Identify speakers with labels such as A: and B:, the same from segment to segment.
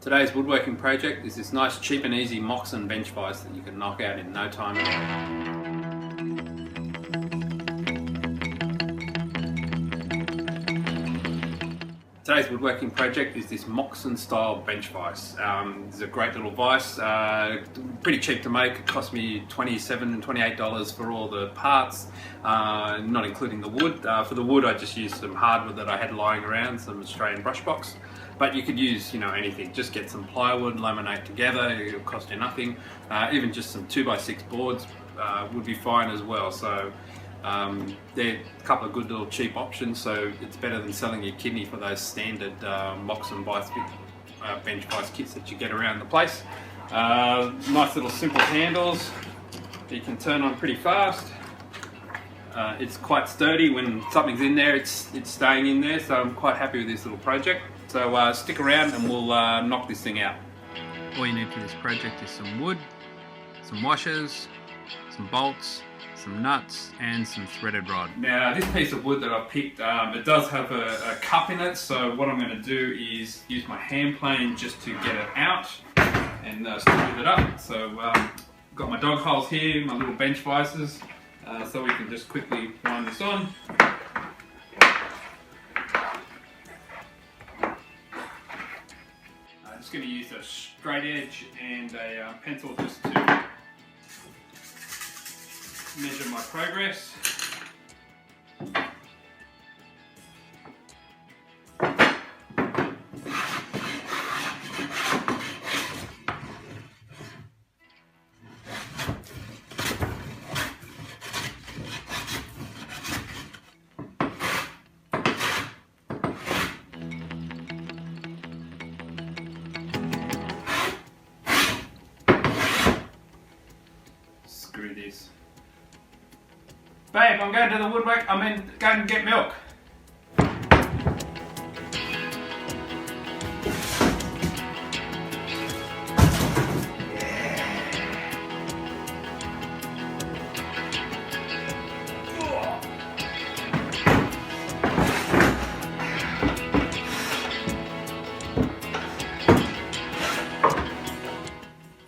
A: Today's woodworking project is this nice, cheap and easy Moxon bench vise that you can knock out in no time at all. Today's woodworking project is this Moxon style bench vise. It's a great little vise, pretty cheap to make. It cost me $27, $28 for all the parts, not including the wood. For the wood I just used some hardwood that I had lying around, some Australian brush box. But you could use, anything. Just get some plywood, laminate together, it'll cost you nothing. Even just some 2x6 boards would be fine as well. So they're a couple of good little cheap options, so it's better than selling your kidney for those standard Moxon Vise bench vise kits that you get around the place. Nice little simple handles that you can turn on pretty fast. It's quite sturdy. When something's in there, it's staying in there, so I'm quite happy with this little project. So stick around and we'll knock this thing out. All you need for this project is some wood, some washers, some bolts, some nuts and some threaded rod. Now this piece of wood that I picked, it does have a cup in it, so what I'm going to do is use my hand plane just to get it out and smooth it up. So got my dog holes here, my little bench vices, so we can just quickly wind this on. I'm just going to use a straight edge and a pencil just to measure my progress. Screw this. Babe, I'm going to the woodwork. Going to get milk.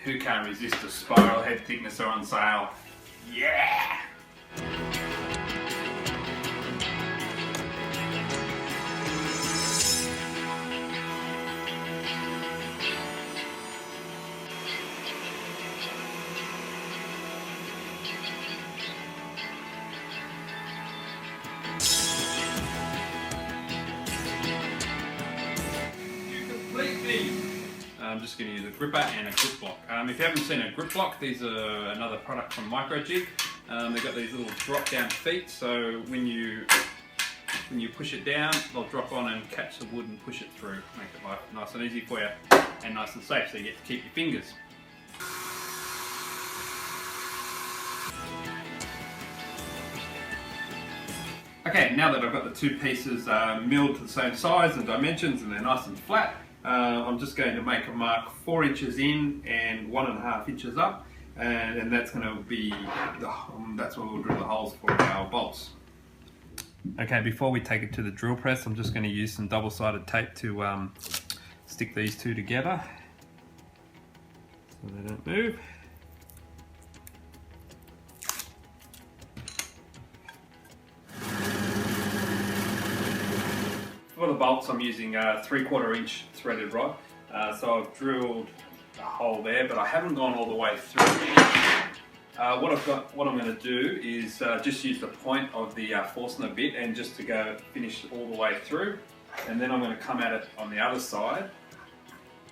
A: Who can't resist a spiral head thicknesser on sale? Yeah! I'm just going to use a gripper and a grip block. If you haven't seen a grip block, these are another product from Microjig. They've got these little drop down feet, so when you push it down, they'll drop on and catch the wood and push it through. Make it life nice and easy for you and nice and safe, so you get to keep your fingers. Okay, now that I've got the two pieces milled to the same size and dimensions and they're nice and flat, I'm just going to make a mark 4 inches in and 1.5 inches up, and that's going to be, that's where we'll drill the holes for our bolts. Okay, before we take it to the drill press, I'm just going to use some double-sided tape to stick these two together so they don't move. For the bolts, I'm using a 3/4 inch threaded rod. So I've drilled a hole there, but I haven't gone all the way through. What I'm going to do is just use the point of the Forstner bit and just to go finish all the way through. And then I'm going to come at it on the other side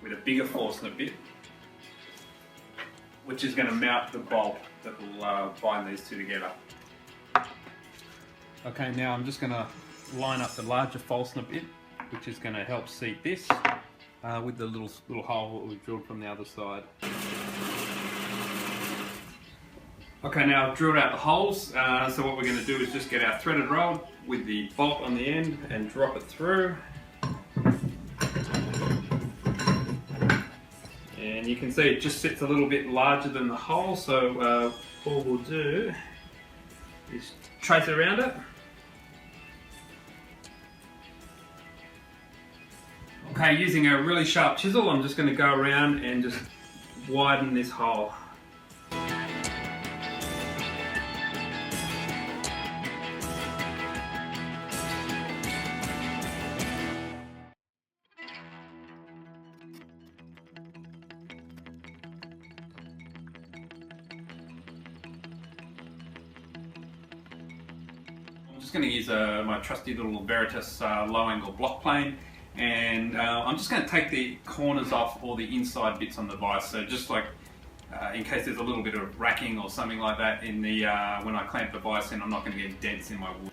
A: with a bigger Forstner bit, which is going to mount the bolt that will bind these two together. Okay, now I'm just going to line up the larger Forstner bit, which is going to help seat this with the little hole that we've drilled from the other side. Okay, now I've drilled out the holes, so what we're going to do is just get our threaded rod with the bolt on the end and drop it through. And you can see it just sits a little bit larger than the hole, so all we'll do is trace around it. Okay, using a really sharp chisel, I'm just going to go around and just widen this hole. I'm just going to use my trusty little Veritas low angle block plane, and I'm just going to take the corners off all the inside bits on the vise, so just like in case there's a little bit of racking or something like that in the when I clamp the vise in, I'm not going to get dents in my wood.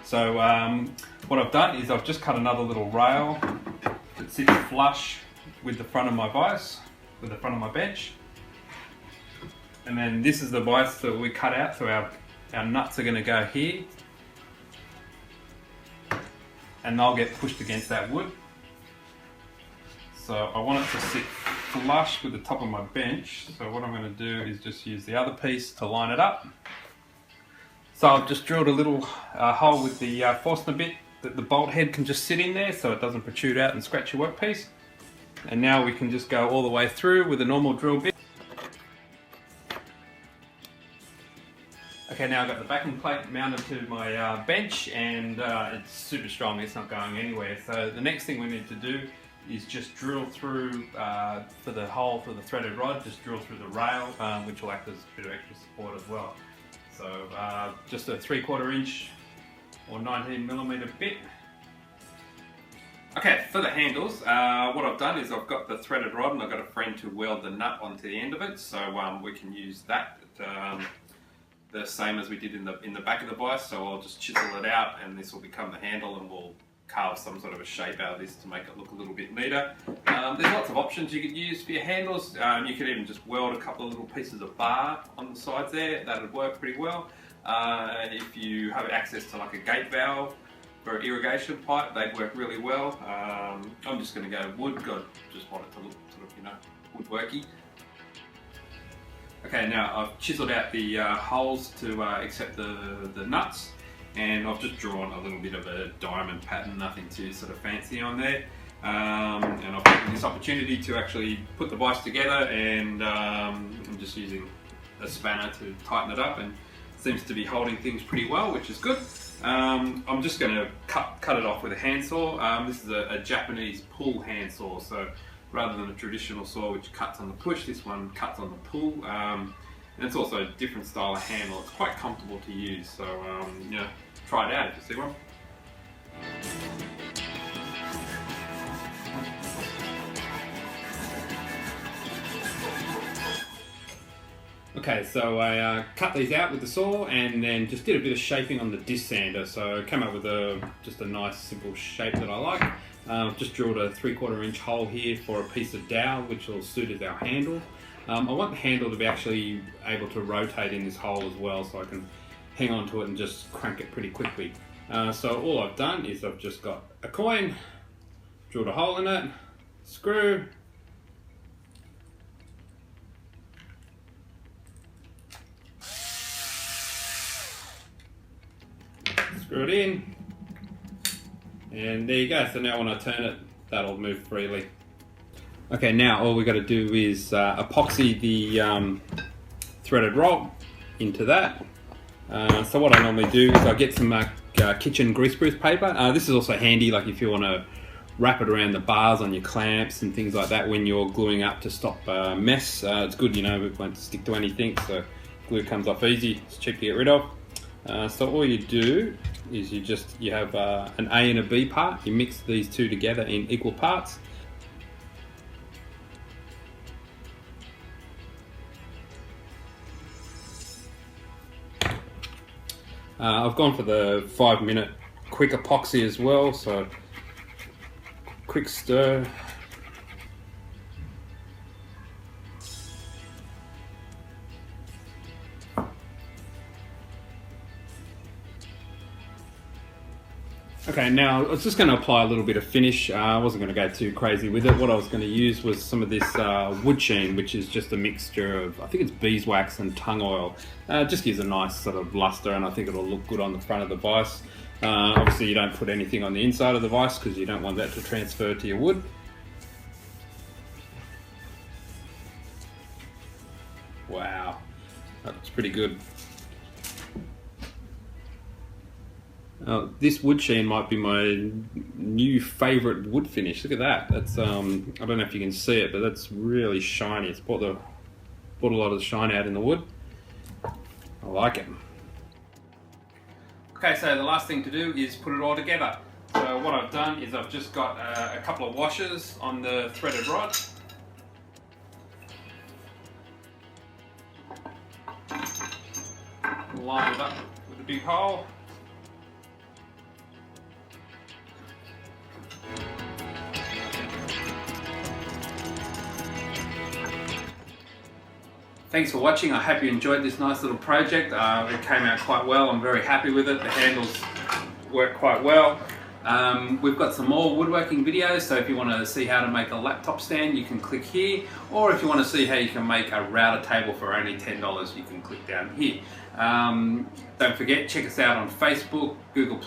A: So what I've done is I've just cut another little rail that sits flush with the front of my vise, with the front of my bench. And then this is the vise that we cut out, so our nuts are going to go here. And they'll get pushed against that wood. So I want it to sit flush with the top of my bench. So what I'm going to do is just use the other piece to line it up. So I've just drilled a little hole with the Forstner bit that the bolt head can just sit in there so it doesn't protrude out and scratch your workpiece. And now we can just go all the way through with a normal drill bit. Okay, now I've got the backing plate mounted to my bench, and it's super strong, it's not going anywhere. So the next thing we need to do is just drill through for the hole for the threaded rod, just drill through the rail, which will act as a bit of extra support as well. So just a 3/4 inch or 19mm bit. Okay, for the handles, what I've done is I've got the threaded rod and I've got a friend to weld the nut onto the end of it, so we can use that the same as we did in the back of the vise. So I'll just chisel it out and this will become the handle, and we'll carve some sort of a shape out of this to make it look a little bit neater. There's lots of options you could use for your handles. You could even just weld a couple of little pieces of bar on the sides there, that would work pretty well. If you have access to like a gate valve for an irrigation pipe, they'd work really well. I'm just going to go wood, just want it to look sort of, you know, woodworky. Okay, now I've chiseled out the holes to accept the nuts, and I've just drawn a little bit of a diamond pattern, nothing too sort of fancy on there. And I've taken this opportunity to actually put the vise together, and I'm just using a spanner to tighten it up, and it seems to be holding things pretty well, which is good. I'm just going to cut it off with a handsaw. This is a Japanese pull handsaw, so rather than a traditional saw which cuts on the push, this one cuts on the pull. And it's also a different style of handle. It's quite comfortable to use, so you know, try it out if you see one. Okay, so I cut these out with the saw and then just did a bit of shaping on the disc sander. So I came up with just a nice simple shape that I like. I've just drilled a 3/4 inch hole here for a piece of dowel which will suit as our handle. I want the handle to be actually able to rotate in this hole as well, so I can hang on to it and just crank it pretty quickly. So all I've done is I've just got a coin, drilled a hole in it, screw, screw it in, and there you go. So now when I turn it, that'll move freely. Okay, now all we've got to do is epoxy the threaded rod into that. So what I normally do is I get some kitchen greaseproof paper. This is also handy, like if you want to wrap it around the bars on your clamps and things like that when you're gluing up to stop mess. It's good, you know, it won't stick to anything, so glue comes off easy, it's cheap to get rid of. So all you do is you have an A and a B part, you mix these two together in equal parts. I've gone for the 5-minute quick epoxy as well, so quick stir. Okay, now I was just going to apply a little bit of finish. I wasn't going to go too crazy with it. What I was going to use was some of this wood sheen, which is just a mixture of, I think it's beeswax and tung oil. It just gives a nice sort of luster, and I think it'll look good on the front of the vise. Obviously you don't put anything on the inside of the vise because you don't want that to transfer to your wood. Wow, that looks pretty good. This wood sheen might be my new favourite wood finish. Look at that. That's I don't know if you can see it, but that's really shiny. It's brought a lot of the shine out in the wood. I like it. Okay, so the last thing to do is put it all together. So what I've done is I've just got a couple of washers on the threaded rod. Line it up with a big hole. Thanks for watching. I hope you enjoyed this nice little project. It came out quite well. I'm very happy with it. The handles work quite well. We've got some more woodworking videos, so if you want to see how to make a laptop stand, you can click here. Or if you want to see how you can make a router table for only $10, you can click down here. Don't forget, check us out on Facebook, Google+,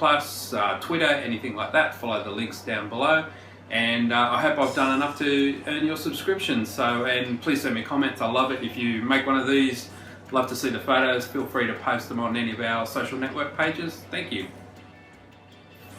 A: Twitter, anything like that. Follow the links down below. And I hope I've done enough to earn your subscription. And please send me comments. I love it if you make one of these. Love to see the photos. Feel free to post them on any of our social network pages. Thank you.